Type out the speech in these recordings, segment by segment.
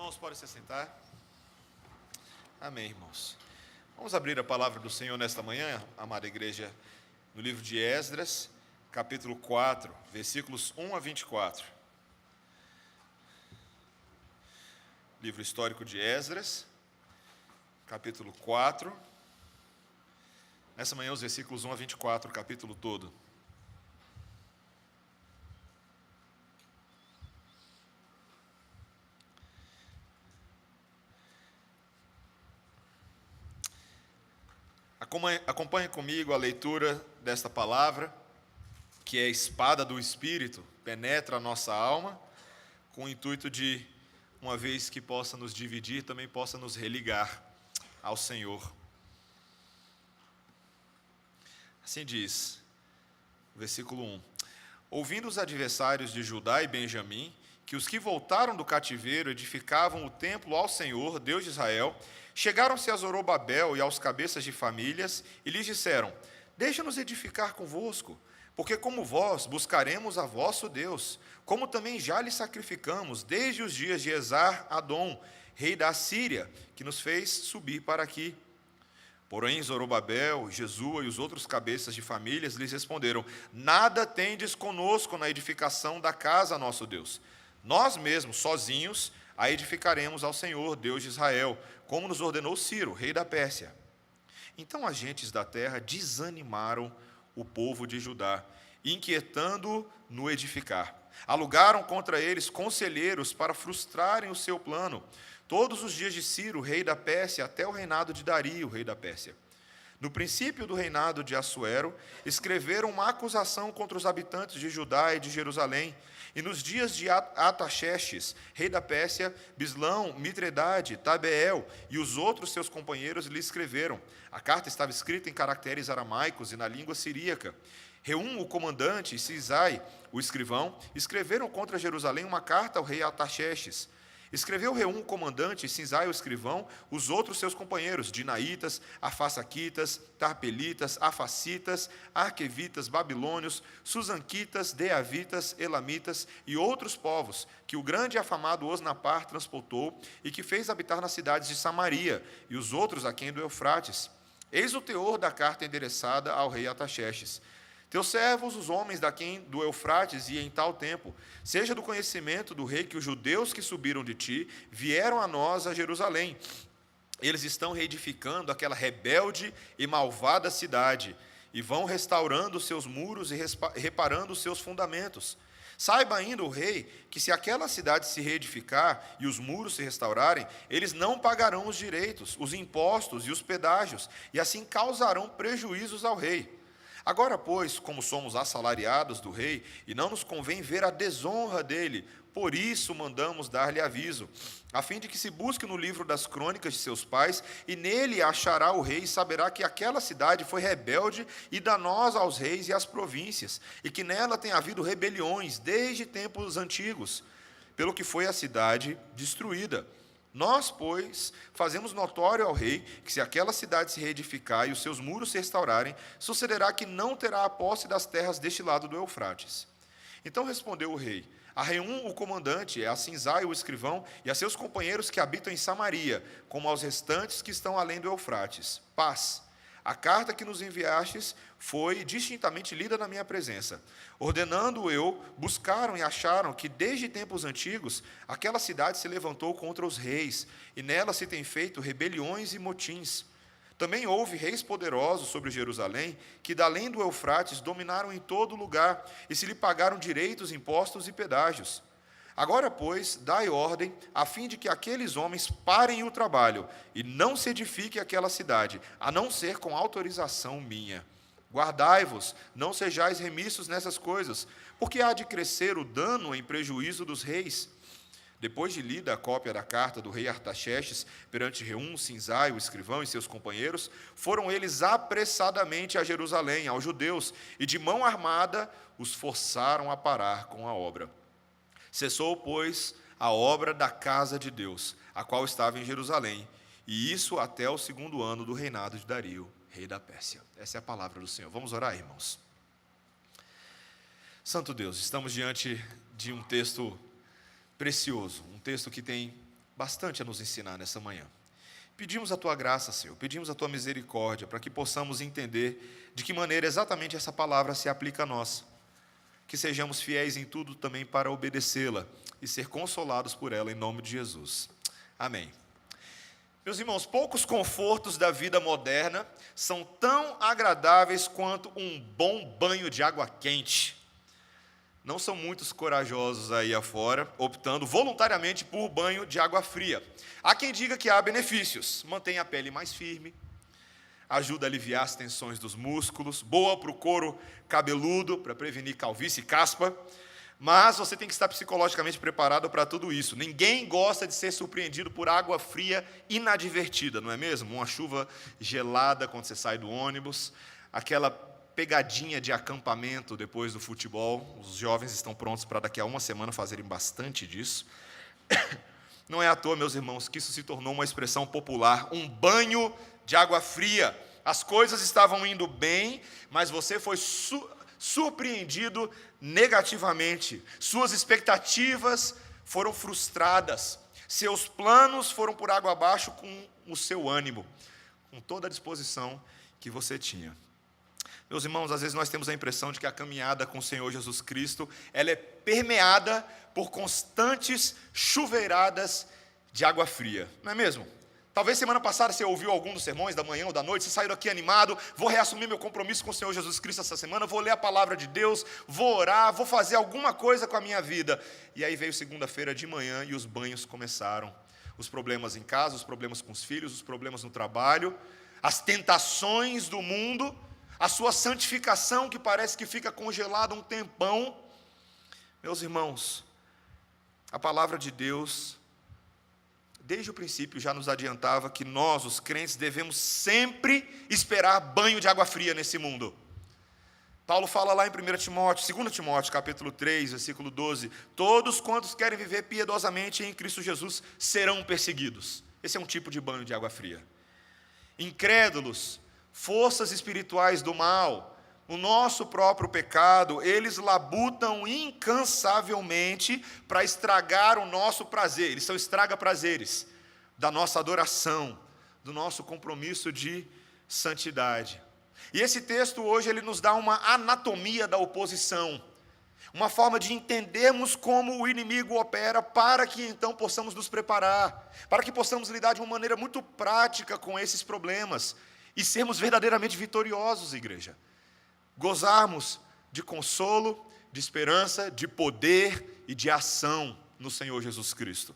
Irmãos, podem se sentar. Amém, irmãos. Vamos abrir a palavra do Senhor nesta manhã, amada igreja, no livro de Esdras, capítulo 4, versículos 1 a 24. Livro histórico de Esdras, capítulo 4. Nessa manhã, os versículos 1 a 24, o capítulo todo. Acompanhe comigo a leitura desta palavra, que é a espada do Espírito, penetra a nossa alma, com o intuito de, uma vez que possa nos dividir, também possa nos religar ao Senhor. Assim diz, versículo 1: Ouvindo os adversários de Judá e Benjamim, que os que voltaram do cativeiro edificavam o templo ao Senhor, Deus de Israel, chegaram-se a Zorobabel e aos cabeças de famílias e lhes disseram: Deixa-nos edificar convosco, porque como vós buscaremos a vosso Deus, como também já lhe sacrificamos desde os dias de Esar-Adom, rei da Assíria, que nos fez subir para aqui. Porém, Zorobabel, Jesua e os outros cabeças de famílias lhes responderam: Nada tendes conosco na edificação da casa nosso Deus. Nós mesmos, sozinhos, a edificaremos ao Senhor, Deus de Israel, como nos ordenou Ciro, rei da Pérsia. Então as gentes da terra desanimaram o povo de Judá, inquietando-o no edificar. Alugaram contra eles conselheiros para frustrarem o seu plano, todos os dias de Ciro, rei da Pérsia, até o reinado de Dario, rei da Pérsia. No princípio do reinado de Assuero, escreveram uma acusação contra os habitantes de Judá e de Jerusalém. E nos dias de Ataxerxes, rei da Pérsia, Bislão, Mitredade, Tabeel e os outros seus companheiros lhe escreveram. A carta estava escrita em caracteres aramaicos e na língua siríaca. Reum, o comandante, e Sisai, o escrivão, escreveram contra Jerusalém uma carta ao rei Ataxerxes. Escreveu Reum, o comandante, e Sisai, o escrivão, os outros seus companheiros, Dinaitas, Afasaquitas, Tarpelitas, Afacitas, Arquevitas, Babilônios, Susanquitas, Deavitas, Elamitas e outros povos, que o grande e afamado Osnapar transportou e que fez habitar nas cidades de Samaria, e os outros aquém do Eufrates. Eis o teor da carta endereçada ao rei Ataxerxes. Teus servos, os homens daquém do Eufrates, e em tal tempo, seja do conhecimento do rei que os judeus que subiram de ti vieram a nós a Jerusalém. Eles estão reedificando aquela rebelde e malvada cidade, e vão restaurando os seus muros e reparando os seus fundamentos. Saiba ainda o rei que se aquela cidade se reedificar e os muros se restaurarem, eles não pagarão os direitos, os impostos e os pedágios, e assim causarão prejuízos ao rei. Agora, pois, como somos assalariados do rei, e não nos convém ver a desonra dele, por isso mandamos dar-lhe aviso, a fim de que se busque no livro das crônicas de seus pais, e nele achará o rei e saberá que aquela cidade foi rebelde e danosa aos reis e às províncias, e que nela tem havido rebeliões desde tempos antigos, pelo que foi a cidade destruída. Nós, pois, fazemos notório ao rei que se aquela cidade se reedificar e os seus muros se restaurarem, sucederá que não terá a posse das terras deste lado do Eufrates. Então respondeu o rei: a Reum, o comandante, a Sisai, o escrivão, e a seus companheiros que habitam em Samaria, como aos restantes que estão além do Eufrates. Paz. A carta que nos enviastes foi distintamente lida na minha presença. Ordenando eu, buscaram e acharam que desde tempos antigos aquela cidade se levantou contra os reis, e nela se tem feito rebeliões e motins. Também houve reis poderosos sobre Jerusalém, que da além do Eufrates dominaram em todo lugar, e se lhe pagaram direitos, impostos e pedágios. Agora, pois, dai ordem, a fim de que aqueles homens parem o trabalho, e não se edifique aquela cidade, a não ser com autorização minha. Guardai-vos, não sejais remissos nessas coisas, porque há de crescer o dano em prejuízo dos reis. Depois de lida a cópia da carta do rei Artaxerxes perante Reum, Sisai, o escrivão e seus companheiros, foram eles apressadamente a Jerusalém, aos judeus, e de mão armada os forçaram a parar com a obra. Cessou, pois, a obra da casa de Deus, a qual estava em Jerusalém, e isso até o 2º ano do reinado de Dario, rei da Pérsia. Essa é a palavra do Senhor. Vamos orar, irmãos. Santo Deus, estamos diante de um texto precioso, um texto que tem bastante a nos ensinar nessa manhã. Pedimos a Tua graça, Senhor, pedimos a Tua misericórdia, para que possamos entender de que maneira exatamente essa palavra se aplica a nós. Que sejamos fiéis em tudo também para obedecê-la e ser consolados por ela, em nome de Jesus. Amém. Meus irmãos, poucos confortos da vida moderna são tão agradáveis quanto um bom banho de água quente. Não são muitos corajosos aí afora, optando voluntariamente por banho de água fria. Há quem diga que há benefícios: mantém a pele mais firme, ajuda a aliviar as tensões dos músculos, boa para o couro cabeludo, para prevenir calvície e caspa. Mas você tem que estar psicologicamente preparado para tudo isso. Ninguém gosta de ser surpreendido por água fria inadvertida, não é mesmo? Uma chuva gelada quando você sai do ônibus, aquela pegadinha de acampamento depois do futebol. Os jovens estão prontos para daqui a uma semana fazerem bastante disso. Não é à toa, meus irmãos, que isso se tornou uma expressão popular, um banho de água fria. As coisas estavam indo bem, mas você foi surpreendido negativamente. Suas expectativas foram frustradas. Seus planos foram por água abaixo com o seu ânimo, com toda a disposição que você tinha. Meus irmãos, às vezes nós temos a impressão de que a caminhada com o Senhor Jesus Cristo, ela é permeada por constantes chuveiradas de água fria, não é mesmo? Talvez semana passada você ouviu algum dos sermões da manhã ou da noite, você saiu daqui animado: vou reassumir meu compromisso com o Senhor Jesus Cristo essa semana, vou ler a palavra de Deus, vou orar, vou fazer alguma coisa com a minha vida. E aí veio segunda-feira de manhã e os banhos começaram. Os problemas em casa, os problemas com os filhos, os problemas no trabalho, as tentações do mundo, a sua santificação que parece que fica congelada um tempão. Meus irmãos, a palavra de Deus, desde o princípio, já nos adiantava que nós, os crentes, devemos sempre esperar banho de água fria nesse mundo. Paulo fala lá em 2 Timóteo, capítulo 3, versículo 12, todos quantos querem viver piedosamente em Cristo Jesus serão perseguidos. Esse é um tipo de banho de água fria. Incrédulos, forças espirituais do mal, o nosso próprio pecado, eles labutam incansavelmente para estragar o nosso prazer. Eles são estraga-prazeres da nossa adoração, do nosso compromisso de santidade. E esse texto hoje ele nos dá uma anatomia da oposição, uma forma de entendermos como o inimigo opera, para que então possamos nos preparar, para que possamos lidar de uma maneira muito prática com esses problemas e sermos verdadeiramente vitoriosos, igreja. Gozarmos de consolo, de esperança, de poder e de ação no Senhor Jesus Cristo.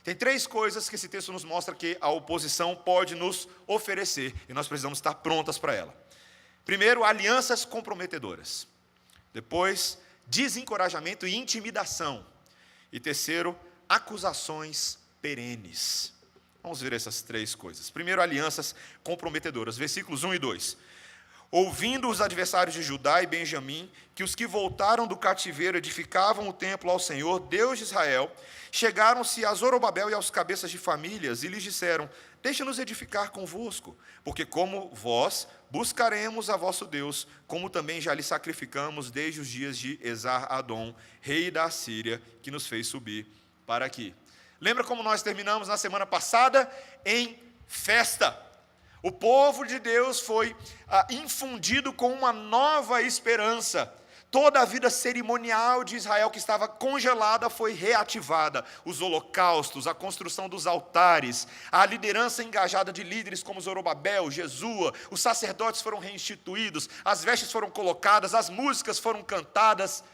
Tem 3 coisas que esse texto nos mostra que a oposição pode nos oferecer, e nós precisamos estar prontas para ela. Primeiro, alianças comprometedoras. Depois, desencorajamento e intimidação. E terceiro, acusações perenes. Vamos ver essas 3 coisas. Primeiro, alianças comprometedoras, versículos 1 e 2. Ouvindo os adversários de Judá e Benjamim, que os que voltaram do cativeiro edificavam o templo ao Senhor, Deus de Israel, chegaram-se a Zorobabel e aos cabeças de famílias, e lhes disseram: deixa-nos edificar convosco, porque como vós, buscaremos a vosso Deus, como também já lhe sacrificamos desde os dias de Esar-Adom, rei da Assíria, que nos fez subir para aqui. Lembra como nós terminamos na semana passada? Em festa. O povo de Deus foi infundido com uma nova esperança. Toda a vida cerimonial de Israel que estava congelada foi reativada. Os holocaustos, a construção dos altares, a liderança engajada de líderes como Zorobabel, Jesua, os sacerdotes foram reinstituídos, as vestes foram colocadas, as músicas foram cantadas,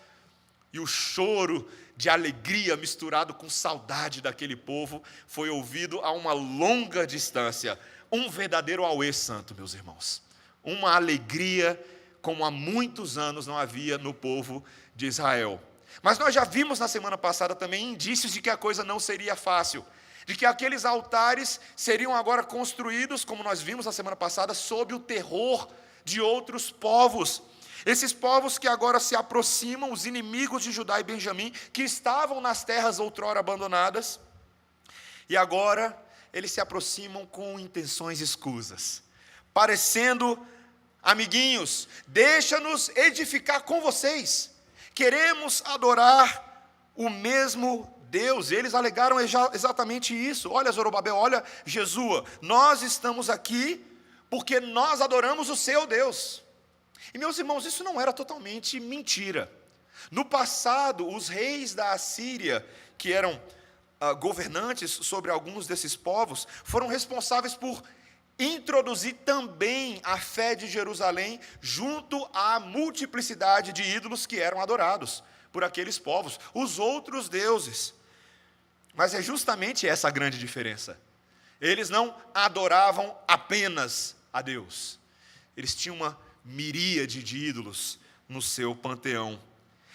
e o choro de alegria misturado com saudade daquele povo foi ouvido a uma longa distância. Um verdadeiro auê santo, meus irmãos. Uma alegria como há muitos anos não havia no povo de Israel. Mas nós já vimos na semana passada também indícios de que a coisa não seria fácil, de que aqueles altares seriam agora construídos, como nós vimos na semana passada, sob o terror de outros povos. Esses povos que agora se aproximam, os inimigos de Judá e Benjamim, que estavam nas terras outrora abandonadas, e agora eles se aproximam com intenções escusas, parecendo: amiguinhos, deixa-nos edificar com vocês, queremos adorar o mesmo Deus. E eles alegaram exatamente isso. Olha, Zorobabel, olha, Jesua, nós estamos aqui porque nós adoramos o seu Deus. E, meus irmãos, isso não era totalmente mentira. No passado, os reis da Assíria, que eram governantes sobre alguns desses povos, foram responsáveis por introduzir também a fé de Jerusalém junto à multiplicidade de ídolos que eram adorados por aqueles povos, os outros deuses. Mas é justamente essa a grande diferença. Eles não adoravam apenas a Deus. Eles tinham uma miríade de ídolos no seu panteão.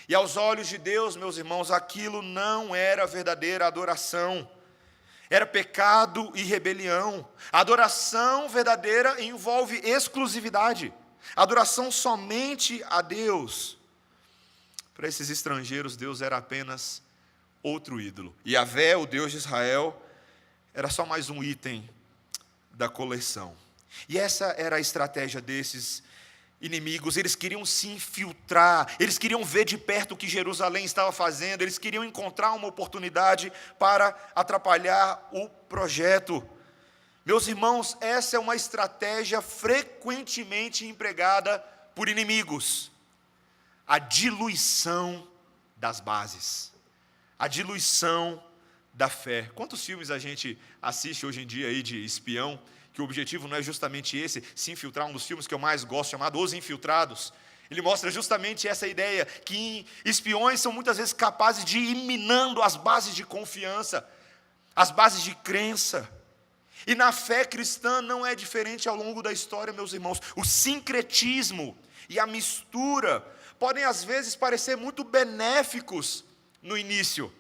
E aos olhos de Deus, meus irmãos, aquilo não era verdadeira adoração. Era pecado e rebelião. A adoração verdadeira envolve exclusividade. Adoração somente a Deus. Para esses estrangeiros, Deus era apenas outro ídolo. E Yahvé, o Deus de Israel, era só mais um item da coleção. E essa era a estratégia desses inimigos. Eles queriam se infiltrar, eles queriam ver de perto o que Jerusalém estava fazendo, eles queriam encontrar uma oportunidade para atrapalhar o projeto. Meus irmãos, essa é uma estratégia frequentemente empregada por inimigos. A diluição das bases, a diluição da fé. Quantos filmes a gente assiste hoje em dia aí de espião, que o objetivo não é justamente esse, se infiltrar? Um dos filmes que eu mais gosto, chamado Os Infiltrados, ele mostra justamente essa ideia, que espiões são muitas vezes capazes de ir minando as bases de confiança, as bases de crença. E na fé cristã não é diferente ao longo da história, meus irmãos. O sincretismo e a mistura podem às vezes parecer muito benéficos no início.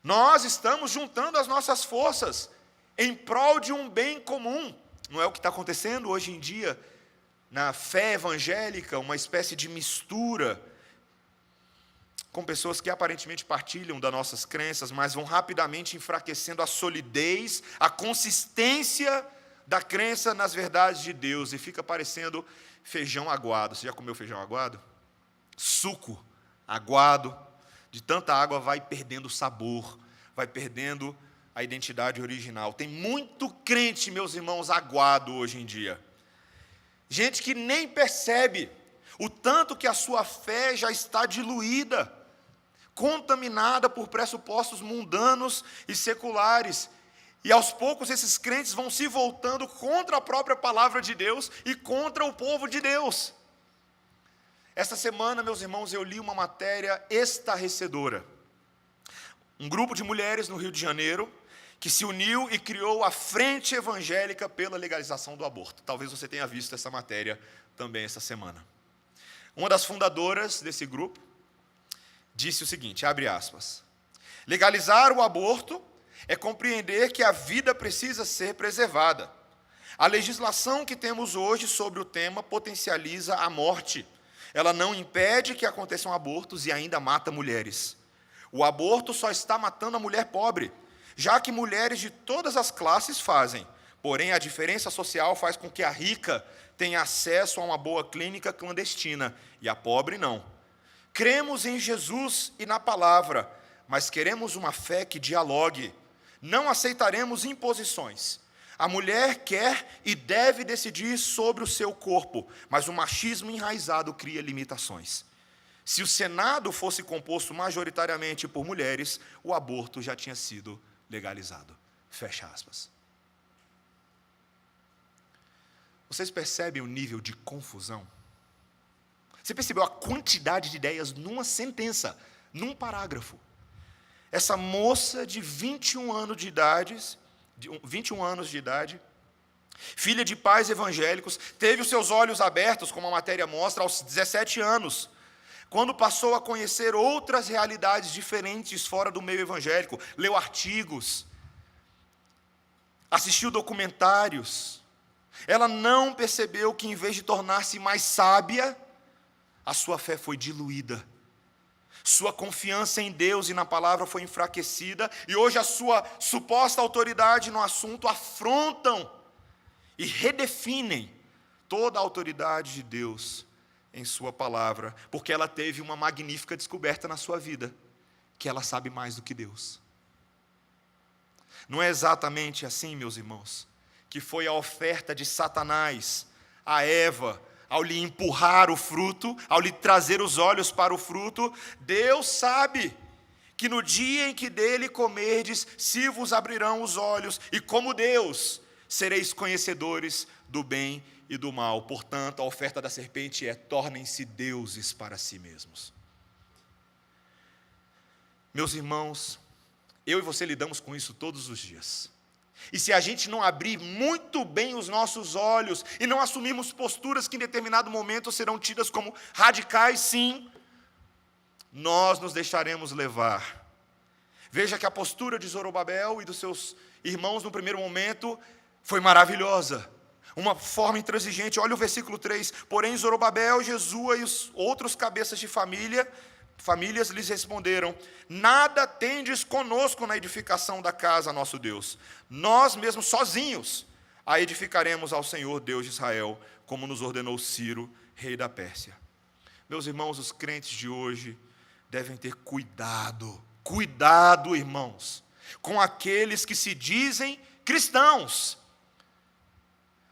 Nós estamos juntando as nossas forças em prol de um bem comum. Não é o que está acontecendo hoje em dia na fé evangélica, uma espécie de mistura com pessoas que aparentemente partilham das nossas crenças, mas vão rapidamente enfraquecendo a solidez, a consistência da crença nas verdades de Deus, e fica parecendo feijão aguado. Você já comeu feijão aguado? Suco aguado, de tanta água vai perdendo o sabor, vai perdendo a identidade original. Tem muito crente, meus irmãos, aguado hoje em dia. Gente que nem percebe o tanto que a sua fé já está diluída, contaminada por pressupostos mundanos e seculares. E aos poucos esses crentes vão se voltando contra a própria palavra de Deus e contra o povo de Deus. Esta semana, meus irmãos, eu li uma matéria estarrecedora. Um grupo de mulheres no Rio de Janeiro que se uniu e criou a Frente Evangélica pela Legalização do Aborto. Talvez você tenha visto essa matéria também essa semana. Uma das fundadoras desse grupo disse o seguinte, abre aspas: legalizar o aborto é compreender que a vida precisa ser preservada. A legislação que temos hoje sobre o tema potencializa a morte. Ela não impede que aconteçam abortos e ainda mata mulheres. O aborto só está matando a mulher pobre, já que mulheres de todas as classes fazem. Porém, a diferença social faz com que a rica tenha acesso a uma boa clínica clandestina e a pobre não. Cremos em Jesus e na palavra, mas queremos uma fé que dialogue. Não aceitaremos imposições. A mulher quer e deve decidir sobre o seu corpo, mas o machismo enraizado cria limitações. Se o Senado fosse composto majoritariamente por mulheres, o aborto já tinha sido legalizado. Fecha aspas. Vocês percebem o nível de confusão? Você percebeu a quantidade de ideias numa sentença, num parágrafo? Essa moça de 21 anos de idade, filha de pais evangélicos, teve os seus olhos abertos, como a matéria mostra, aos 17 anos, quando passou a conhecer outras realidades diferentes fora do meio evangélico, leu artigos, assistiu documentários. Ela não percebeu que, em vez de tornar-se mais sábia, a sua fé foi diluída. Sua confiança em Deus e na palavra foi enfraquecida, e hoje a sua suposta autoridade no assunto afrontam e redefinem toda a autoridade de Deus em sua palavra, porque ela teve uma magnífica descoberta na sua vida. que ela sabe mais do que Deus. Não é exatamente assim, meus irmãos, que foi a oferta de Satanás a Eva, ao lhe empurrar o fruto, ao lhe trazer os olhos para o fruto. Deus sabe que no dia em que dele comerdes, se vos abrirão os olhos, e como Deus, sereis conhecedores do bem e do mal. Portanto, a oferta da serpente é: tornem-se deuses para si mesmos. Meus irmãos, eu e você lidamos com isso todos os dias. E se a gente não abrir muito bem os nossos olhos e não assumirmos posturas que em determinado momento serão tidas como radicais, sim, nós nos deixaremos levar. Veja que a postura de Zorobabel e dos seus irmãos no primeiro momento foi maravilhosa, uma forma intransigente. Olha o versículo 3: porém Zorobabel, Jesua e os outros cabeças de famílias lhes responderam: nada tendes conosco na edificação da casa, nosso Deus. Nós mesmos sozinhos a edificaremos ao Senhor Deus de Israel, como nos ordenou Ciro, rei da Pérsia. Meus irmãos, os crentes de hoje devem ter cuidado, irmãos, com aqueles que se dizem cristãos,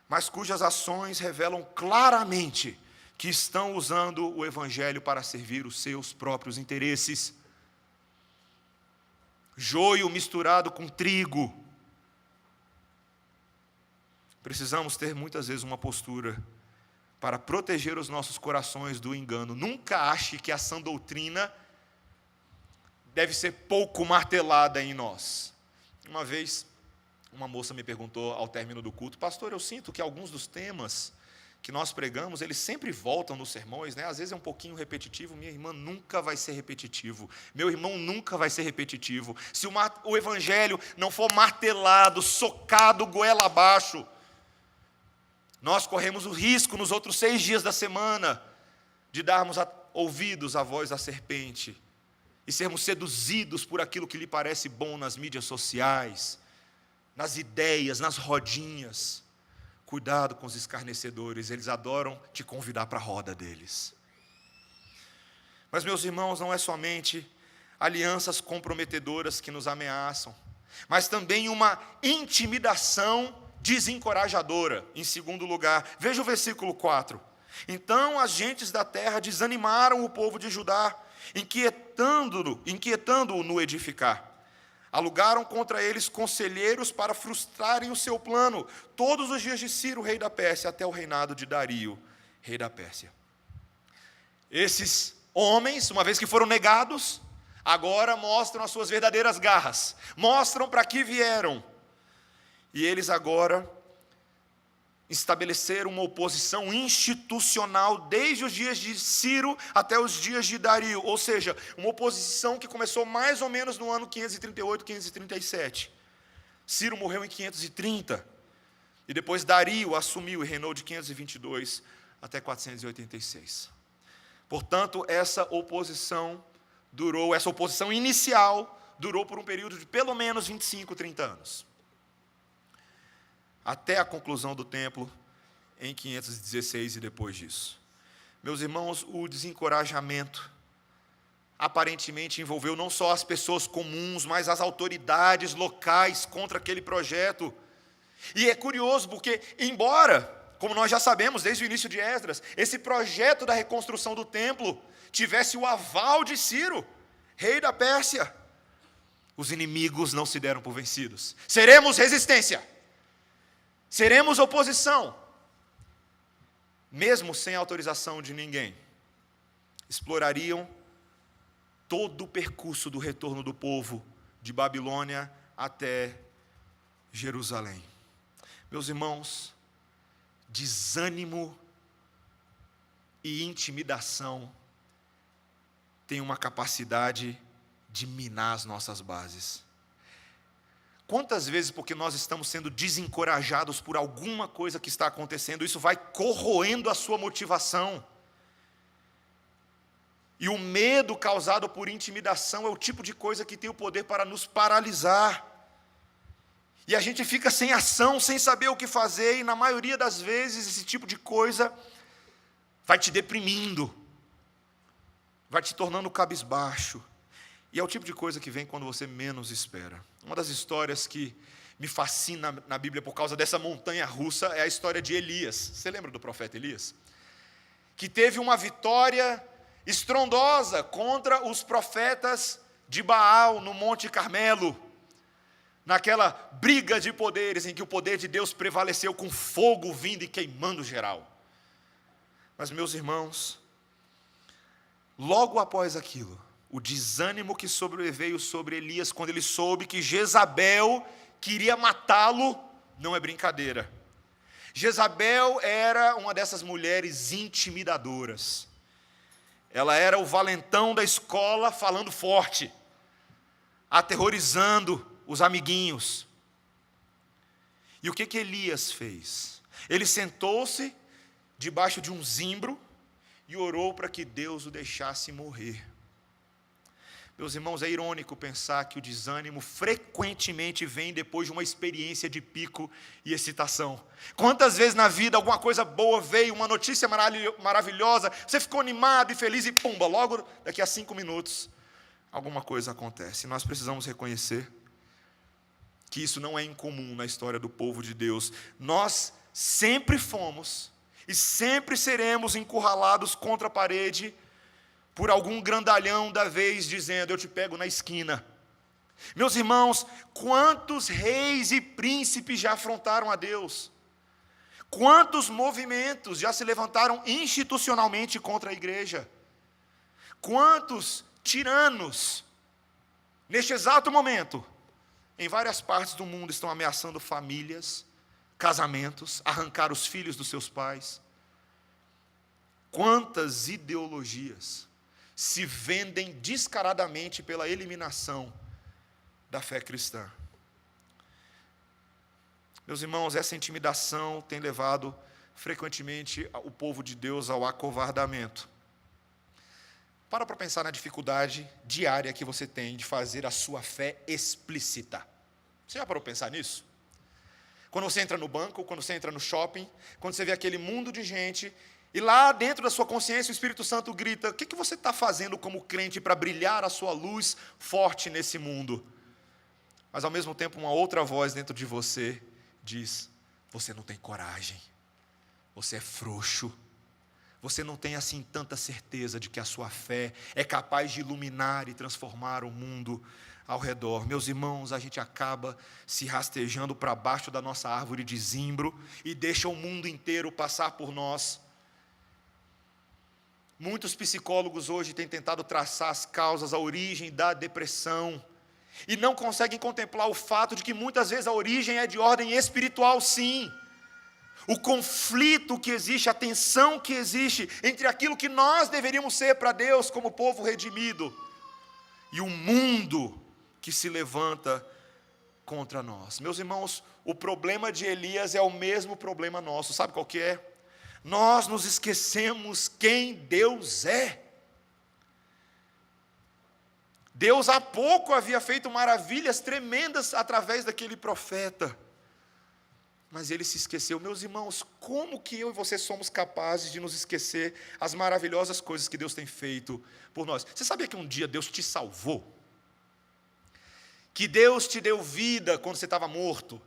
mas cujas ações revelam claramente que estão usando o evangelho para servir os seus próprios interesses. Joio misturado com trigo. Precisamos ter muitas vezes uma postura para proteger os nossos corações do engano. Nunca ache que a sã doutrina deve ser pouco martelada em nós. Uma vez, uma moça me perguntou ao término do culto: pastor, eu sinto que alguns dos temas que nós pregamos, eles sempre voltam nos sermões, né? Às vezes é um pouquinho repetitivo. Minha irmã, nunca vai ser repetitivo. Meu irmão, nunca vai ser repetitivo. Se o evangelho não for martelado, socado, goela abaixo, nós corremos o risco, nos outros 6 dias da semana, de darmos ouvidos à voz da serpente e sermos seduzidos por aquilo que lhe parece bom nas mídias sociais, nas ideias, nas rodinhas. Cuidado com os escarnecedores, eles adoram te convidar para a roda deles. Mas, meus irmãos, não é somente alianças comprometedoras que nos ameaçam, mas também uma intimidação desencorajadora. Em segundo lugar, veja o versículo 4. Então as gentes da terra desanimaram o povo de Judá, inquietando-o no edificar. Alugaram contra eles conselheiros para frustrarem o seu plano, todos os dias de Ciro, rei da Pérsia, até o reinado de Dario, rei da Pérsia. Esses homens, uma vez que foram negados, agora mostram as suas verdadeiras garras, mostram para que vieram. E eles agora estabeleceram uma oposição institucional desde os dias de Ciro até os dias de Dario, ou seja, uma oposição que começou mais ou menos no ano 538, 537. Ciro morreu em 530, e depois Dario assumiu e reinou de 522 até 486. Portanto, essa oposição inicial durou por um período de pelo menos 25, 30 anos. Até a conclusão do templo, em 516 e depois disso. Meus irmãos, o desencorajamento aparentemente envolveu não só as pessoas comuns, mas as autoridades locais contra aquele projeto. E é curioso porque, embora, como nós já sabemos desde o início de Esdras, esse projeto da reconstrução do templo tivesse o aval de Ciro, rei da Pérsia, os inimigos não se deram por vencidos. Seremos resistência. Seremos oposição, mesmo sem autorização de ninguém. Explorariam todo o percurso do retorno do povo de Babilônia até Jerusalém. Meus irmãos, desânimo e intimidação têm uma capacidade de minar as nossas bases. Quantas vezes, porque nós estamos sendo desencorajados por alguma coisa que está acontecendo, isso vai corroendo a sua motivação. E o medo causado por intimidação é o tipo de coisa que tem o poder para nos paralisar. E a gente fica sem ação, sem saber o que fazer, e na maioria das vezes esse tipo de coisa vai te deprimindo, vai te tornando cabisbaixo. E é o tipo de coisa que vem quando você menos espera. Uma das histórias que me fascina na Bíblia por causa dessa montanha russa é a história de Elias. Você lembra do profeta Elias? Que teve uma vitória estrondosa contra os profetas de Baal no Monte Carmelo, naquela briga de poderes em que o poder de Deus prevaleceu com fogo vindo e queimando geral. Mas, meus irmãos, logo após aquilo, o desânimo que sobreveio sobre Elias quando ele soube que Jezabel queria matá-lo, não é brincadeira. Jezabel era uma dessas mulheres intimidadoras. Ela era o valentão da escola falando forte, aterrorizando os amiguinhos. E o que Elias fez? Ele sentou-se debaixo de um zimbro e orou para que Deus o deixasse morrer. Meus irmãos, é irônico pensar que o desânimo frequentemente vem depois de uma experiência de pico e excitação. Quantas vezes na vida alguma coisa boa veio, uma notícia maravilhosa, você ficou animado e feliz e pumba, logo daqui a 5 minutos, alguma coisa acontece. Nós precisamos reconhecer que isso não é incomum na história do povo de Deus. Nós sempre fomos e sempre seremos encurralados contra a parede por algum grandalhão da vez dizendo, eu te pego na esquina. Meus irmãos, quantos reis e príncipes já afrontaram a Deus? Quantos movimentos já se levantaram institucionalmente contra a igreja? Quantos tiranos, neste exato momento, em várias partes do mundo estão ameaçando famílias, casamentos, arrancar os filhos dos seus pais? Quantas ideologias se vendem descaradamente pela eliminação da fé cristã. Meus irmãos, essa intimidação tem levado frequentemente o povo de Deus ao acovardamento. Para pensar na dificuldade diária que você tem de fazer a sua fé explícita. Você já parou para pensar nisso? Quando você entra no banco, quando você entra no shopping, quando você vê aquele mundo de gente, e lá dentro da sua consciência o Espírito Santo grita, o que você está fazendo como crente para brilhar a sua luz forte nesse mundo? Mas ao mesmo tempo uma outra voz dentro de você diz, você não tem coragem, você é frouxo, você não tem assim tanta certeza de que a sua fé é capaz de iluminar e transformar o mundo ao redor. Meus irmãos, a gente acaba se rastejando para baixo da nossa árvore de zimbro e deixa o mundo inteiro passar por nós. Muitos psicólogos hoje têm tentado traçar as causas, a origem da depressão, e não conseguem contemplar o fato de que muitas vezes a origem é de ordem espiritual, sim. O conflito que existe, a tensão que existe entre aquilo que nós deveríamos ser para Deus como povo redimido, e o mundo que se levanta contra nós. Meus irmãos, o problema de Elias é o mesmo problema nosso, sabe qual que é? Nós nos esquecemos quem Deus é. Deus há pouco havia feito maravilhas tremendas através daquele profeta, mas ele se esqueceu. Meus irmãos, como que eu e você somos capazes de nos esquecer as maravilhosas coisas que Deus tem feito por nós? Você sabia que um dia Deus te salvou? Que Deus te deu vida quando você estava morto?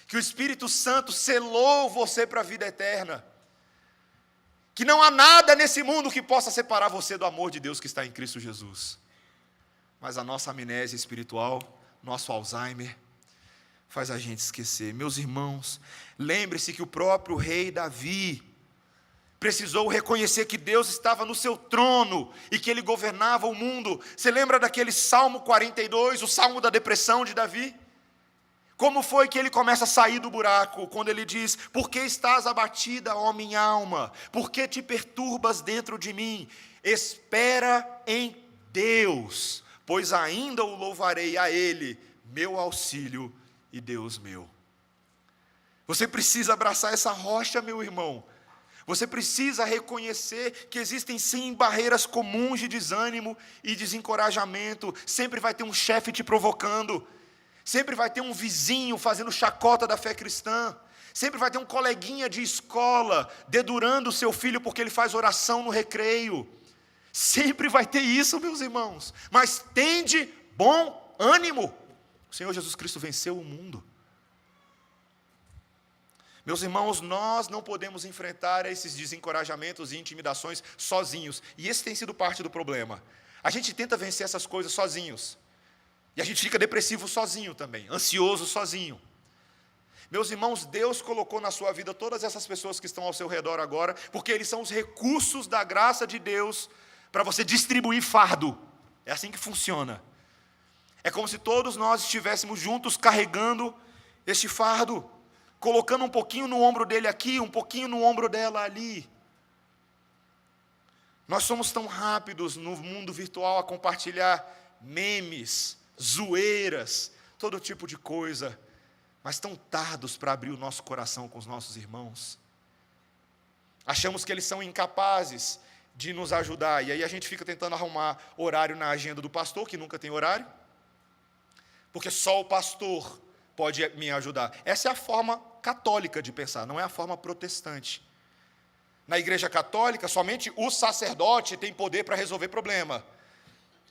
Que o Espírito Santo selou você para a vida eterna? Que não há nada nesse mundo que possa separar você do amor de Deus que está em Cristo Jesus. Mas a nossa amnésia espiritual, nosso Alzheimer, faz a gente esquecer. Meus irmãos, lembre-se que o próprio rei Davi precisou reconhecer que Deus estava no seu trono e que ele governava o mundo. Você lembra daquele Salmo 42, o Salmo da depressão de Davi? Como foi que ele começa a sair do buraco, quando ele diz, por que estás abatida, ó minha alma? Por que te perturbas dentro de mim? Espera em Deus, pois ainda o louvarei a Ele, meu auxílio e Deus meu. Você precisa abraçar essa rocha, meu irmão. Você precisa reconhecer que existem sim barreiras comuns de desânimo e desencorajamento. Sempre vai ter um chefe te provocando. Sempre vai ter um vizinho fazendo chacota da fé cristã. Sempre vai ter um coleguinha de escola dedurando o seu filho porque ele faz oração no recreio. Sempre vai ter isso, meus irmãos. Mas tende bom ânimo. O Senhor Jesus Cristo venceu o mundo. Meus irmãos, nós não podemos enfrentar esses desencorajamentos e intimidações sozinhos. E esse tem sido parte do problema. A gente tenta vencer essas coisas sozinhos. E a gente fica depressivo sozinho também, ansioso sozinho. Meus irmãos, Deus colocou na sua vida todas essas pessoas que estão ao seu redor agora, porque eles são os recursos da graça de Deus para você distribuir fardo. É assim que funciona. É como se todos nós estivéssemos juntos carregando este fardo, colocando um pouquinho no ombro dele aqui, um pouquinho no ombro dela ali. Nós somos tão rápidos no mundo virtual a compartilhar memes, zoeiras, todo tipo de coisa, mas tão tardos para abrir o nosso coração com os nossos irmãos. Achamos que eles são incapazes de nos ajudar, e aí a gente fica tentando arrumar horário na agenda do pastor, que nunca tem horário, porque só o pastor pode me ajudar. Essa é a forma católica de pensar, não é a forma protestante. Na igreja católica, somente o sacerdote tem poder para resolver problema.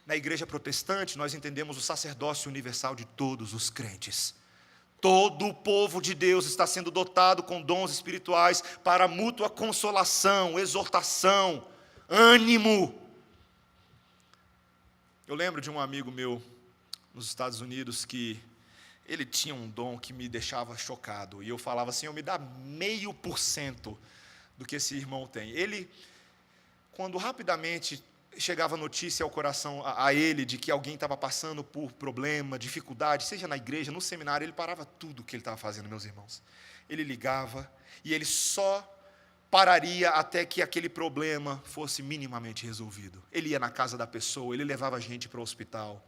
Na igreja protestante, nós entendemos o sacerdócio universal de todos os crentes. Todo o povo de Deus está sendo dotado com dons espirituais para mútua consolação, exortação, ânimo. Eu lembro de um amigo meu nos Estados Unidos que ele tinha um dom que me deixava chocado. E eu falava assim, me dá 0,5% do que esse irmão tem. Ele, quando rapidamente chegava notícia ao coração a ele de que alguém estava passando por problema, dificuldade, seja na igreja, no seminário, ele parava tudo o que ele estava fazendo, meus irmãos. Ele ligava e ele só pararia até que aquele problema fosse minimamente resolvido. Ele ia na casa da pessoa, ele levava a gente para o hospital.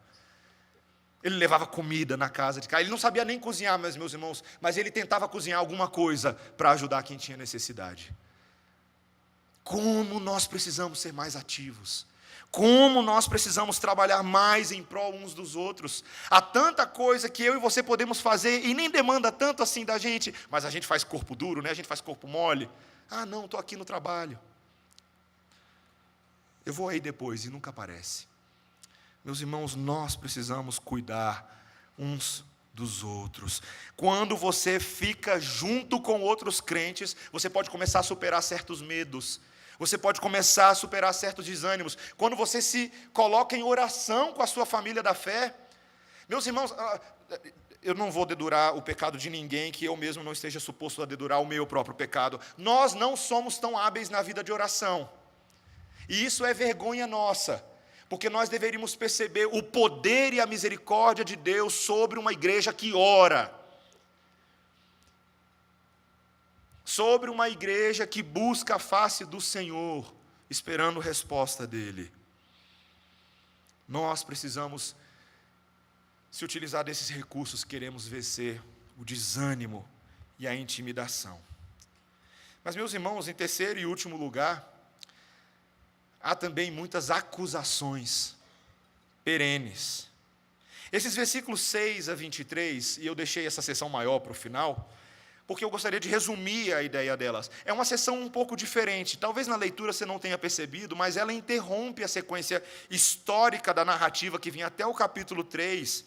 Ele levava comida na casa de cá. Ele não sabia nem cozinhar, meus irmãos, mas ele tentava cozinhar alguma coisa para ajudar quem tinha necessidade. Como nós precisamos ser mais ativos. Como nós precisamos trabalhar mais em prol uns dos outros. Há tanta coisa que eu e você podemos fazer e nem demanda tanto assim da gente, mas a gente faz corpo duro, né? A gente faz corpo mole. Ah, não, estou aqui no trabalho. Eu vou aí depois e nunca aparece. Meus irmãos, nós precisamos cuidar uns dos outros. Quando você fica junto com outros crentes, você pode começar a superar certos medos. Você pode começar a superar certos desânimos. Quando você se coloca em oração com a sua família da fé. Meus irmãos, eu não vou dedurar o pecado de ninguém que eu mesmo não esteja suposto a dedurar o meu próprio pecado. Nós não somos tão hábeis na vida de oração. E isso é vergonha nossa. Porque nós deveríamos perceber o poder e a misericórdia de Deus sobre uma igreja que ora. Sobre uma igreja que busca a face do Senhor, esperando resposta dEle. Nós precisamos se utilizar desses recursos, queremos vencer o desânimo e a intimidação. Mas, meus irmãos, em terceiro e último lugar, há também muitas acusações perenes. Esses versículos 6 a 23, e eu deixei essa sessão maior para o final, porque eu gostaria de resumir a ideia delas. É uma sessão um pouco diferente, talvez na leitura você não tenha percebido, mas ela interrompe a sequência histórica da narrativa que vinha até o capítulo 3,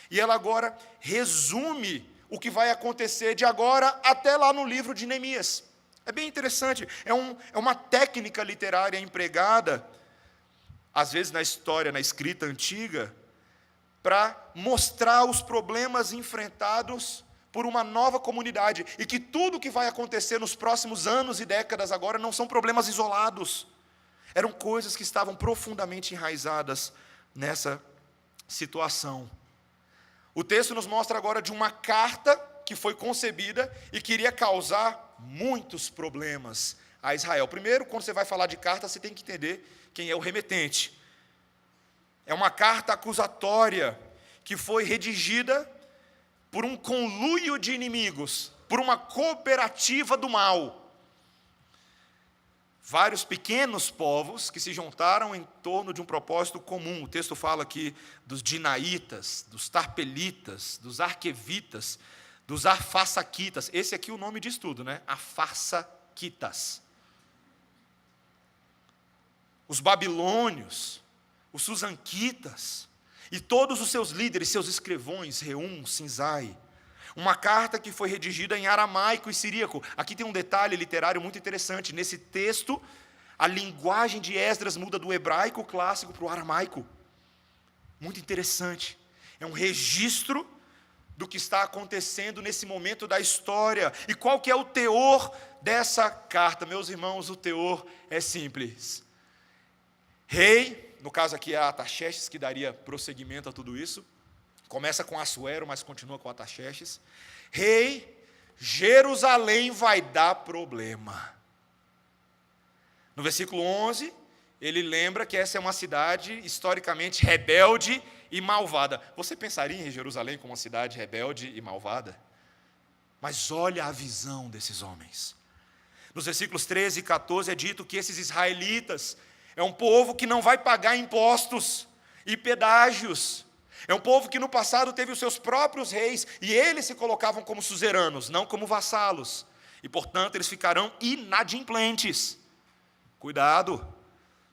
e ela agora resume o que vai acontecer de agora até lá no livro de Neemias. É bem interessante, é uma técnica literária empregada, às vezes na história, na escrita antiga, para mostrar os problemas enfrentados por uma nova comunidade, e que tudo o que vai acontecer nos próximos anos e décadas agora não são problemas isolados, eram coisas que estavam profundamente enraizadas nessa situação. O texto nos mostra agora de uma carta que foi concebida e queria causar muitos problemas a Israel. Primeiro, quando você vai falar de carta, você tem que entender quem é o remetente. É uma carta acusatória que foi redigida por um conluio de inimigos, por uma cooperativa do mal. Vários pequenos povos que se juntaram em torno de um propósito comum. O texto fala aqui dos dinaitas, dos tarpelitas, dos arquevitas, dos arfasaquitas. Esse aqui o nome diz tudo, né? Arfasaquitas. os babilônios, os susanquitas, e todos os seus líderes, seus escrivões, Reum, Sinzai. Uma carta que foi redigida em aramaico e siríaco. Aqui tem um detalhe literário muito interessante. Nesse texto, a linguagem de Esdras muda do hebraico clássico para o aramaico. Muito interessante. É um registro do que está acontecendo nesse momento da história. E qual que é o teor dessa carta? Meus irmãos, o teor é simples. Rei, no caso aqui é Artaxerxes, que daria prosseguimento a tudo isso. Começa com Assuero, mas continua com Artaxerxes. Rei, Jerusalém vai dar problema. No versículo 11, ele lembra que essa é uma cidade historicamente rebelde e malvada. Você pensaria em Jerusalém como uma cidade rebelde e malvada? Mas olha a visão desses homens. Nos versículos 13 e 14 é dito que esses israelitas é um povo que não vai pagar impostos e pedágios. É um povo que no passado teve os seus próprios reis e eles se colocavam como suzeranos, não como vassalos. E, portanto, eles ficarão inadimplentes. Cuidado,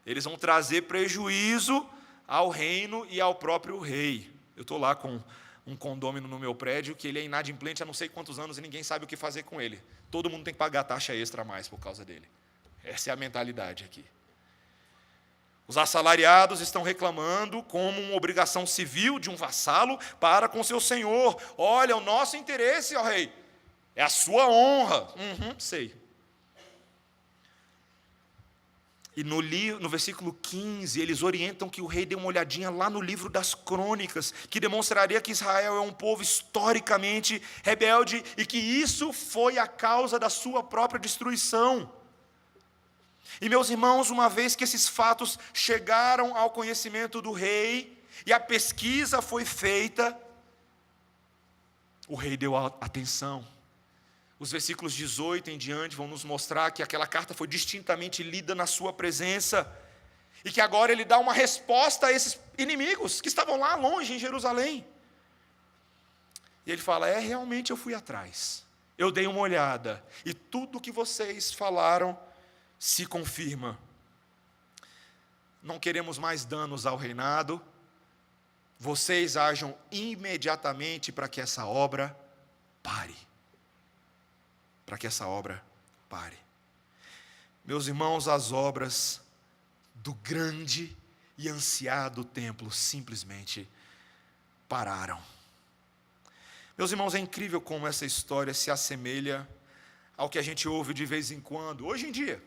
eles vão trazer prejuízo ao reino e ao próprio rei. Eu estou lá com um condômino no meu prédio que ele é inadimplente há não sei quantos anos e ninguém sabe o que fazer com ele. Todo mundo tem que pagar taxa extra a mais por causa dele. Essa é a mentalidade aqui. Os assalariados estão reclamando como uma obrigação civil de um vassalo para com seu senhor. Olha, o nosso interesse, ó rei, é a sua honra. Sei. E no versículo 15, eles orientam que o rei dê uma olhadinha lá no livro das crônicas, que demonstraria que Israel é um povo historicamente rebelde e que isso foi a causa da sua própria destruição. E, meus irmãos, uma vez que esses fatos chegaram ao conhecimento do rei e a pesquisa foi feita, o rei deu atenção. Os versículos 18 em diante vão nos mostrar que aquela carta foi distintamente lida na sua presença e que agora ele dá uma resposta a esses inimigos que estavam lá longe em Jerusalém. E ele fala, realmente eu fui atrás, eu dei uma olhada e tudo que vocês falaram se confirma. Não queremos mais danos ao reinado. Vocês ajam imediatamente para que essa obra pare. Para que essa obra pare. Meus irmãos, as obras do grande e ansiado templo simplesmente pararam. Meus irmãos, é incrível como essa história se assemelha ao que a gente ouve de vez em quando, hoje em dia.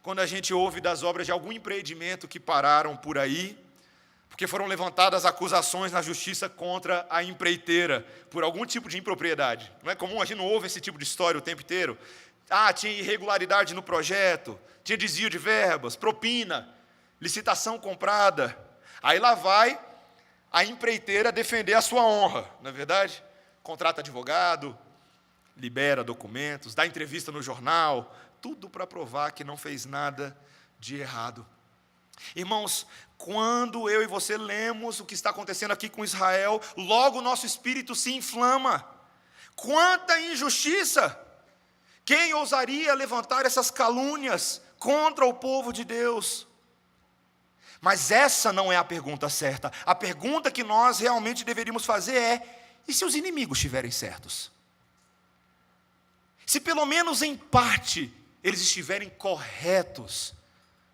Quando a gente ouve das obras de algum empreendimento que pararam por aí, porque foram levantadas acusações na justiça contra a empreiteira, por algum tipo de impropriedade. Não é comum, a gente não ouve esse tipo de história o tempo inteiro. Tinha irregularidade no projeto, tinha desvio de verbas, propina, licitação comprada. Aí lá vai a empreiteira defender a sua honra, não é verdade? Contrata advogado, libera documentos, dá entrevista no jornal, tudo para provar que não fez nada de errado. Irmãos, quando eu e você lemos o que está acontecendo aqui com Israel, logo o nosso espírito se inflama. Quanta injustiça! Quem ousaria levantar essas calúnias contra o povo de Deus? Mas essa não é a pergunta certa. A pergunta que nós realmente deveríamos fazer é: e se os inimigos estiverem certos? Se pelo menos em parte eles estiverem corretos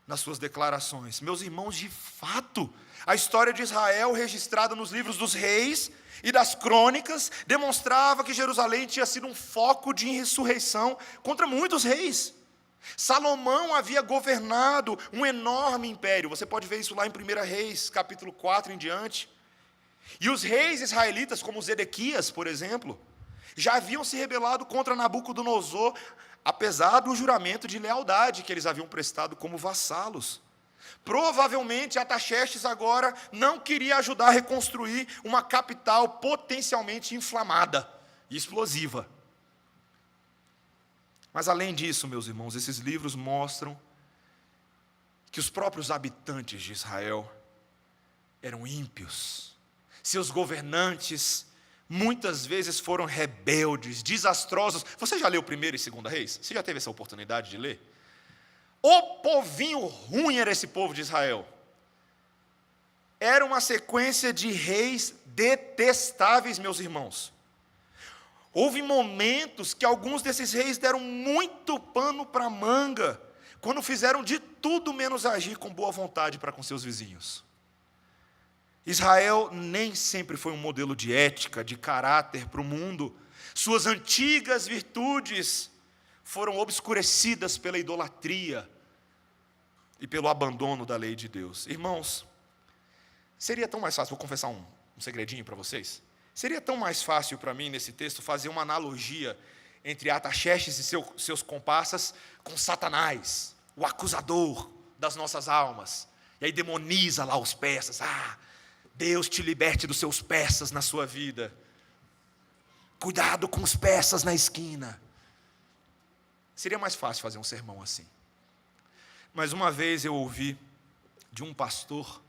nas suas declarações. Meus irmãos, de fato, a história de Israel, registrada nos livros dos reis e das crônicas, demonstrava que Jerusalém tinha sido um foco de insurreição contra muitos reis. Salomão havia governado um enorme império. Você pode ver isso lá em 1 Reis, capítulo 4 em diante. E os reis israelitas, como Zedequias, por exemplo, já haviam se rebelado contra Nabucodonosor, apesar do juramento de lealdade que eles haviam prestado como vassalos. Provavelmente Artaxerxes agora não queria ajudar a reconstruir uma capital potencialmente inflamada e explosiva. Mas além disso, meus irmãos, esses livros mostram que os próprios habitantes de Israel eram ímpios. Seus governantes muitas vezes foram rebeldes, desastrosos. Você já leu 1 e 2 Reis? Você já teve essa oportunidade de ler? O povinho ruim era esse povo de Israel. Era uma sequência de reis detestáveis, meus irmãos. Houve momentos que alguns desses reis deram muito pano para a manga, quando fizeram de tudo menos agir com boa vontade para com seus vizinhos. Israel nem sempre foi um modelo de ética, de caráter para o mundo. Suas antigas virtudes foram obscurecidas pela idolatria e pelo abandono da lei de Deus. Irmãos, seria tão mais fácil, vou confessar um segredinho para vocês. Seria tão mais fácil para mim, nesse texto, fazer uma analogia entre Artaxerxes e seus comparsas com Satanás, o acusador das nossas almas. E aí demoniza lá os persas. Deus te liberte dos seus persas na sua vida. Cuidado com os persas na esquina. Seria mais fácil fazer um sermão assim. Mas uma vez eu ouvi de um pastor,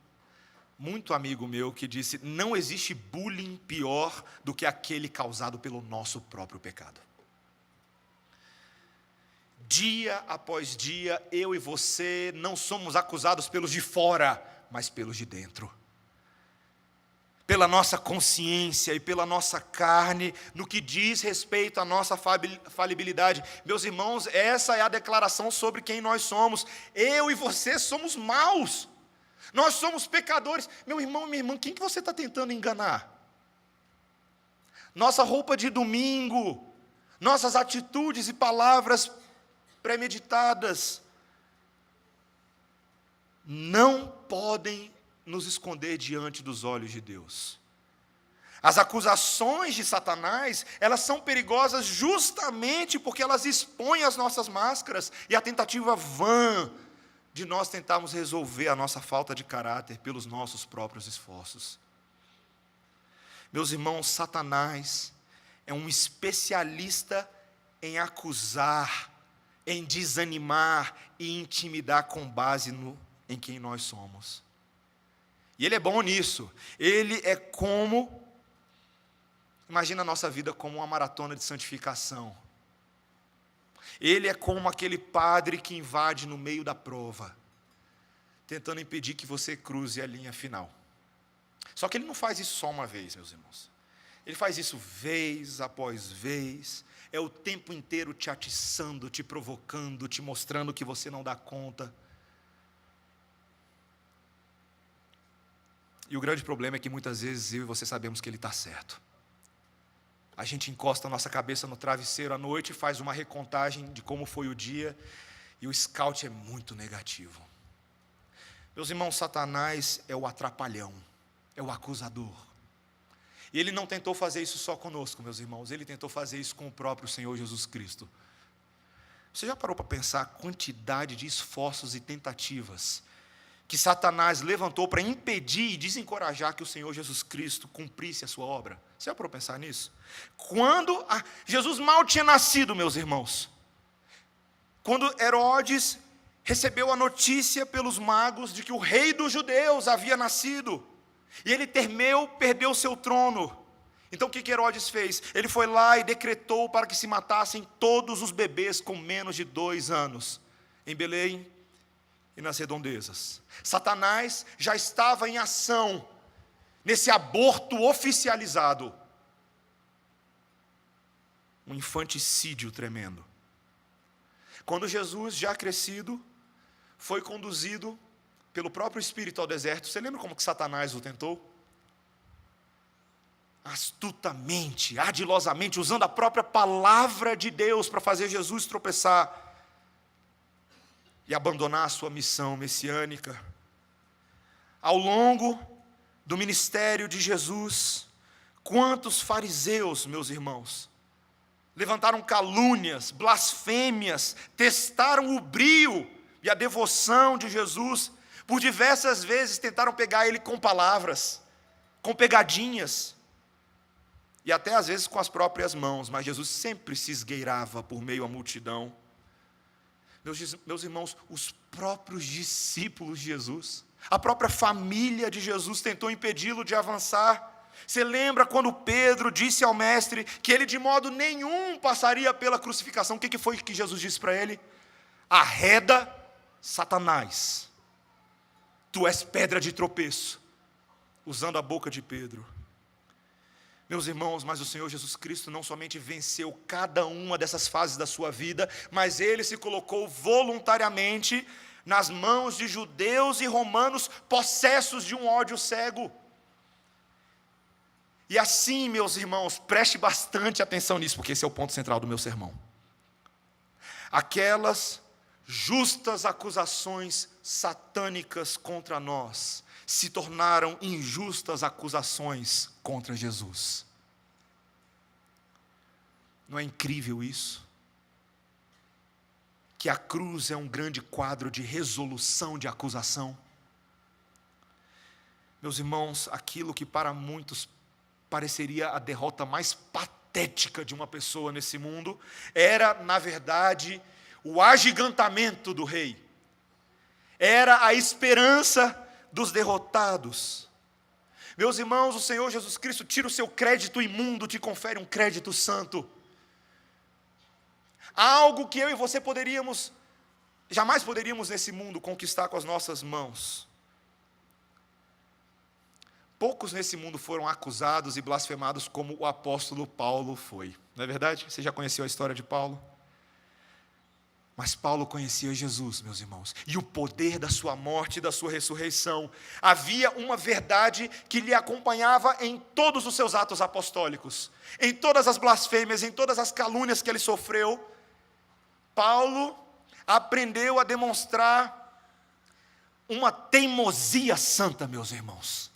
muito amigo meu, que disse: não existe bullying pior do que aquele causado pelo nosso próprio pecado. Dia após dia, eu e você não somos acusados pelos de fora, mas pelos de dentro. Pela nossa consciência e pela nossa carne, no que diz respeito à nossa falibilidade. Meus irmãos, essa é a declaração sobre quem nós somos. Eu e você somos maus. Nós somos pecadores. Meu irmão, minha irmã, quem que você está tentando enganar? Nossa roupa de domingo, nossas atitudes e palavras premeditadas não podem nos esconder diante dos olhos de Deus. As acusações de Satanás, elas são perigosas justamente porque elas expõem as nossas máscaras e a tentativa vã de nós tentarmos resolver a nossa falta de caráter pelos nossos próprios esforços. Meus irmãos, Satanás é um especialista em acusar, em desanimar e intimidar com base em quem nós somos. E ele é bom nisso. Ele é como, imagina a nossa vida como uma maratona de santificação. Ele é como aquele padre que invade no meio da prova, tentando impedir que você cruze a linha final. Só que ele não faz isso só uma vez, meus irmãos. Ele faz isso vez após vez. É o tempo inteiro te atiçando, te provocando, te mostrando que você não dá conta. E o grande problema é que muitas vezes eu e você sabemos que ele está certo. A gente encosta a nossa cabeça no travesseiro à noite e faz uma recontagem de como foi o dia, e o scout é muito negativo. Meus irmãos, Satanás é o atrapalhão, é o acusador. E ele não tentou fazer isso só conosco, meus irmãos, ele tentou fazer isso com o próprio Senhor Jesus Cristo. Você já parou para pensar a quantidade de esforços e tentativas que Satanás levantou para impedir e desencorajar que o Senhor Jesus Cristo cumprisse a sua obra? Você já parou para pensar nisso? Quando Jesus mal tinha nascido, meus irmãos, quando Herodes recebeu a notícia pelos magos de que o rei dos judeus havia nascido, e ele temeu perder o seu trono, então o que Herodes fez? Ele foi lá e decretou para que se matassem todos os bebês com menos de 2 anos, em Belém e nas redondezas. Satanás já estava em ação nesse aborto oficializado, um infanticídio tremendo. Quando Jesus, já crescido, foi conduzido pelo próprio Espírito ao deserto, você lembra como que Satanás o tentou? Astutamente, ardilosamente, usando a própria palavra de Deus para fazer Jesus tropeçar e abandonar a sua missão messiânica. Ao longo do ministério de Jesus, quantos fariseus, meus irmãos, levantaram calúnias, blasfêmias, testaram o brio e a devoção de Jesus, por diversas vezes tentaram pegar ele com palavras, com pegadinhas, e até às vezes com as próprias mãos, mas Jesus sempre se esgueirava por meio à multidão. Meus irmãos, os próprios discípulos de Jesus, a própria família de Jesus tentou impedi-lo de avançar. Você lembra quando Pedro disse ao mestre que ele de modo nenhum passaria pela crucificação? O que foi que Jesus disse para ele? Arreda Satanás, tu és pedra de tropeço, usando a boca de Pedro. Meus irmãos, mas o Senhor Jesus Cristo não somente venceu cada uma dessas fases da sua vida, mas Ele se colocou voluntariamente nas mãos de judeus e romanos possessos de um ódio cego. E assim, meus irmãos, preste bastante atenção nisso, porque esse é o ponto central do meu sermão. Aquelas justas acusações satânicas contra nós se tornaram injustas acusações contra Jesus. Não é incrível isso? Que a cruz é um grande quadro de resolução de acusação. Meus irmãos, aquilo que para muitos pareceria a derrota mais patética de uma pessoa nesse mundo, era, na verdade, o agigantamento do rei. Era a esperança dos derrotados. Meus irmãos, o Senhor Jesus Cristo tira o seu crédito imundo, te confere um crédito santo. Algo que eu e você jamais poderíamos nesse mundo conquistar com as nossas mãos. Poucos nesse mundo foram acusados e blasfemados como o apóstolo Paulo foi. Não é verdade? Você já conheceu a história de Paulo? Mas Paulo conhecia Jesus, meus irmãos, e o poder da sua morte e da sua ressurreição. Havia uma verdade que lhe acompanhava em todos os seus atos apostólicos, em todas as blasfêmias, em todas as calúnias que ele sofreu. Paulo aprendeu a demonstrar uma teimosia santa, meus irmãos.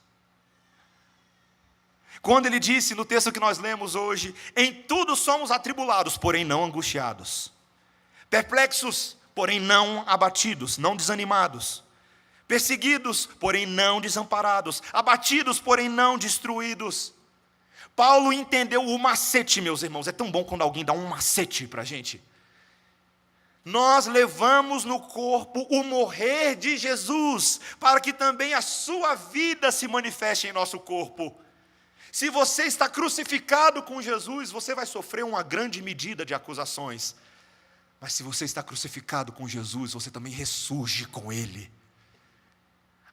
Quando ele disse no texto que nós lemos hoje: em tudo somos atribulados, porém não angustiados. Perplexos, porém não abatidos, não desanimados. Perseguidos, porém não desamparados. Abatidos, porém não destruídos. Paulo entendeu o macete, meus irmãos. É tão bom quando alguém dá um macete para a gente. Nós levamos no corpo o morrer de Jesus, para que também a sua vida se manifeste em nosso corpo. Se você está crucificado com Jesus, você vai sofrer uma grande medida de acusações. Mas se você está crucificado com Jesus, você também ressurge com Ele.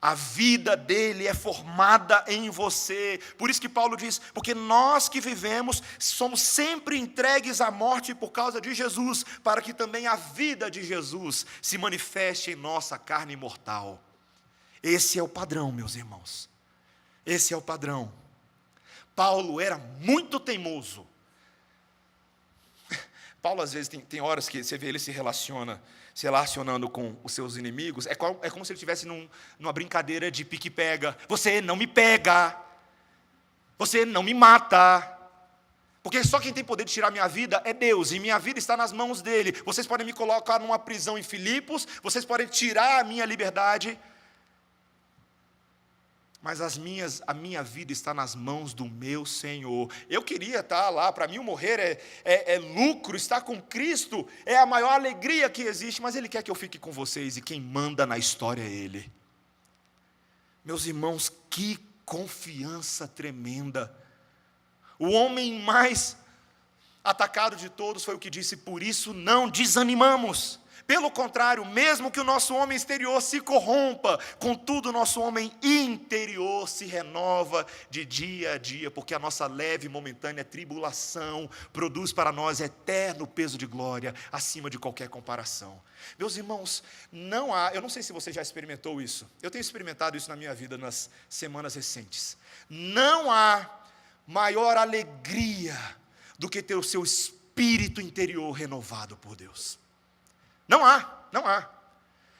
A vida dele é formada em você. Por isso que Paulo diz: porque nós que vivemos, somos sempre entregues à morte por causa de Jesus, para que também a vida de Jesus se manifeste em nossa carne mortal. Esse é o padrão, meus irmãos. Esse é o padrão. Paulo era muito teimoso. Paulo, às vezes, tem horas que você vê ele se relacionando com os seus inimigos. É como se ele estivesse numa brincadeira de pique-pega. Você não me pega. Você não me mata. Porque só quem tem poder de tirar minha vida é Deus. E minha vida está nas mãos dele. Vocês podem me colocar numa prisão em Filipos. Vocês podem tirar a minha liberdade. Mas a minha vida está nas mãos do meu Senhor. Eu queria estar lá, para mim o morrer é lucro, estar com Cristo é a maior alegria que existe, mas Ele quer que eu fique com vocês, e quem manda na história é Ele. Meus irmãos, que confiança tremenda. O homem mais atacado de todos foi o que disse: por isso não desanimamos. Pelo contrário, mesmo que o nosso homem exterior se corrompa, contudo o nosso homem interior se renova de dia a dia, porque a nossa leve e momentânea tribulação produz para nós eterno peso de glória, acima de qualquer comparação. Meus irmãos, eu não sei se você já experimentou isso, eu tenho experimentado isso na minha vida nas semanas recentes. Não há maior alegria do que ter o seu espírito interior renovado por Deus. Não há.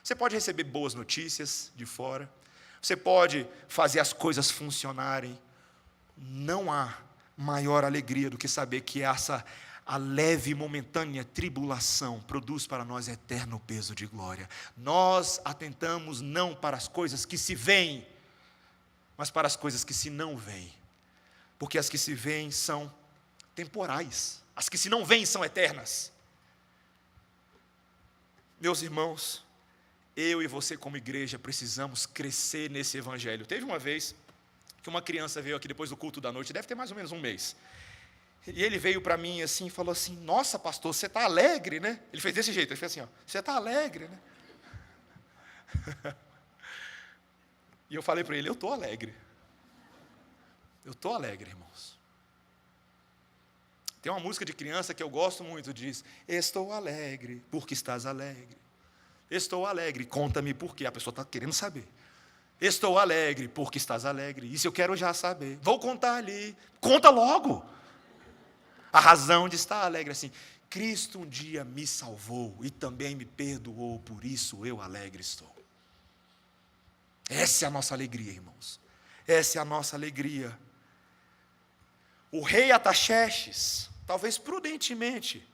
Você pode receber boas notícias de fora, você pode fazer as coisas funcionarem. Não há maior alegria do que saber que a leve e momentânea tribulação produz para nós eterno peso de glória. Nós atentamos não para as coisas que se veem, mas para as coisas que se não veem. Porque as que se veem são temporais, as que se não veem são eternas. Meus irmãos, eu e você como igreja precisamos crescer nesse evangelho. Teve uma vez que uma criança veio aqui depois do culto da noite, deve ter mais ou menos um mês. E ele veio para mim assim e falou assim: nossa pastor, você está alegre, né? Ele fez desse jeito, ele fez assim: ó, você está alegre, né? E eu falei para ele, eu estou alegre. Eu estou alegre, irmãos. Tem uma música de criança que eu gosto muito, diz, estou alegre, porque estás alegre. Estou alegre, conta-me por quê. A pessoa está querendo saber. Estou alegre, porque estás alegre. Isso eu quero já saber. Vou contar ali. Conta logo. A razão de estar alegre assim. Cristo um dia me salvou e também me perdoou, por isso eu alegre estou. Essa é a nossa alegria, irmãos. Essa é a nossa alegria. O rei Artaxerxes, talvez prudentemente,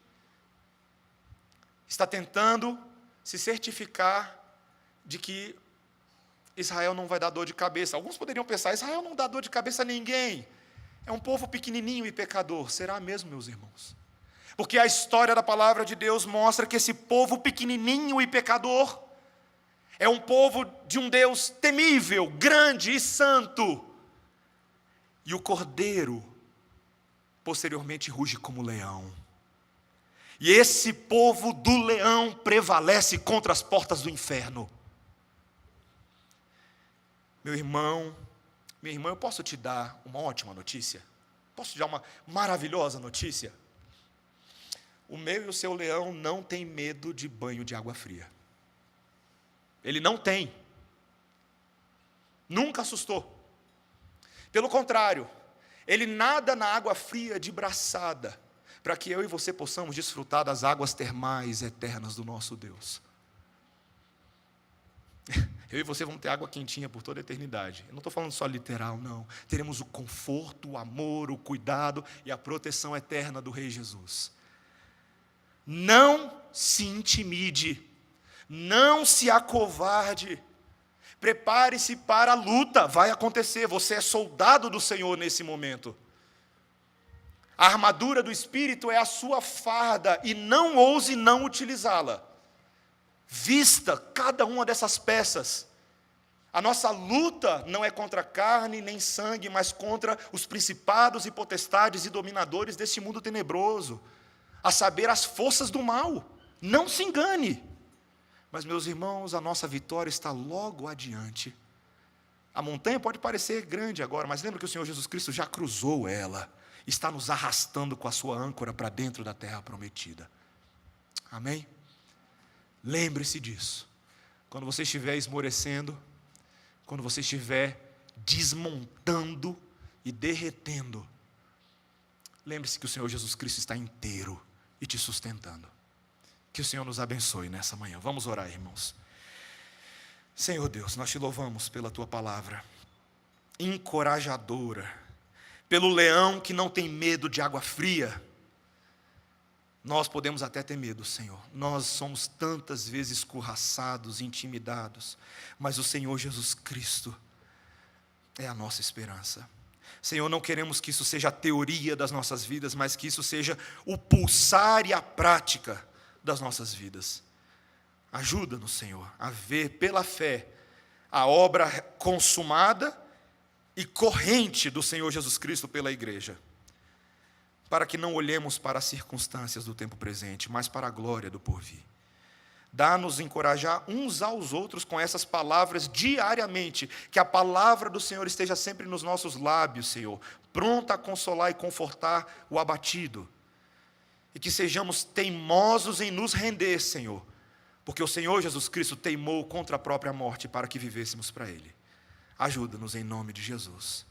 está tentando se certificar de que Israel não vai dar dor de cabeça. Alguns poderiam pensar, Israel não dá dor de cabeça a ninguém. É um povo pequenininho e pecador. Será mesmo, meus irmãos? Porque a história da palavra de Deus mostra que esse povo pequenininho e pecador é um povo de um Deus temível, grande e santo. E o cordeiro, posteriormente, ruge como leão. E esse povo do leão prevalece contra as portas do inferno. Meu irmão, minha irmã, eu posso te dar uma ótima notícia? Posso te dar uma maravilhosa notícia? O meu e o seu leão não tem medo de banho de água fria. Ele não tem. Nunca assustou. Pelo contrário, ele nada na água fria de braçada, para que eu e você possamos desfrutar das águas termais eternas do nosso Deus. Eu e você vamos ter água quentinha por toda a eternidade. Eu não estou falando só literal, não. Teremos o conforto, o amor, o cuidado e a proteção eterna do Rei Jesus. Não se intimide, não se acovarde, prepare-se para a luta, vai acontecer, você é soldado do Senhor nesse momento. A armadura do Espírito é a sua farda e não ouse não utilizá-la. Vista cada uma dessas peças. A nossa luta não é contra carne nem sangue, mas contra os principados e potestades e dominadores deste mundo tenebroso, a saber, as forças do mal. Não se engane. Mas, meus irmãos, a nossa vitória está logo adiante. A montanha pode parecer grande agora, mas lembra que o Senhor Jesus Cristo já cruzou ela, está nos arrastando com a sua âncora para dentro da terra prometida. Amém? Lembre-se disso. Quando você estiver esmorecendo, quando você estiver desmontando e derretendo, lembre-se que o Senhor Jesus Cristo está inteiro e te sustentando. Que o Senhor nos abençoe nessa manhã. Vamos orar, irmãos. Senhor Deus, nós te louvamos pela tua palavra encorajadora, pelo leão que não tem medo de água fria. Nós podemos até ter medo, Senhor. Nós somos tantas vezes escorraçados, intimidados, mas o Senhor Jesus Cristo é a nossa esperança. Senhor, não queremos que isso seja a teoria das nossas vidas, mas que isso seja o pulsar e a prática das nossas vidas. Ajuda-nos, Senhor, a ver pela fé a obra consumada e corrente do Senhor Jesus Cristo pela igreja, para que não olhemos para as circunstâncias do tempo presente, mas para a glória do porvir. Dá-nos encorajar uns aos outros com essas palavras diariamente, que a palavra do Senhor esteja sempre nos nossos lábios, Senhor, pronta a consolar e confortar o abatido, e que sejamos teimosos em nos render, Senhor, porque o Senhor Jesus Cristo teimou contra a própria morte para que vivêssemos para Ele. Ajuda-nos em nome de Jesus.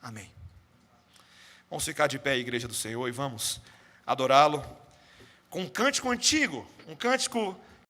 Amém. Vamos ficar de pé, igreja do Senhor, e vamos adorá-lo com um cântico antigo, um cântico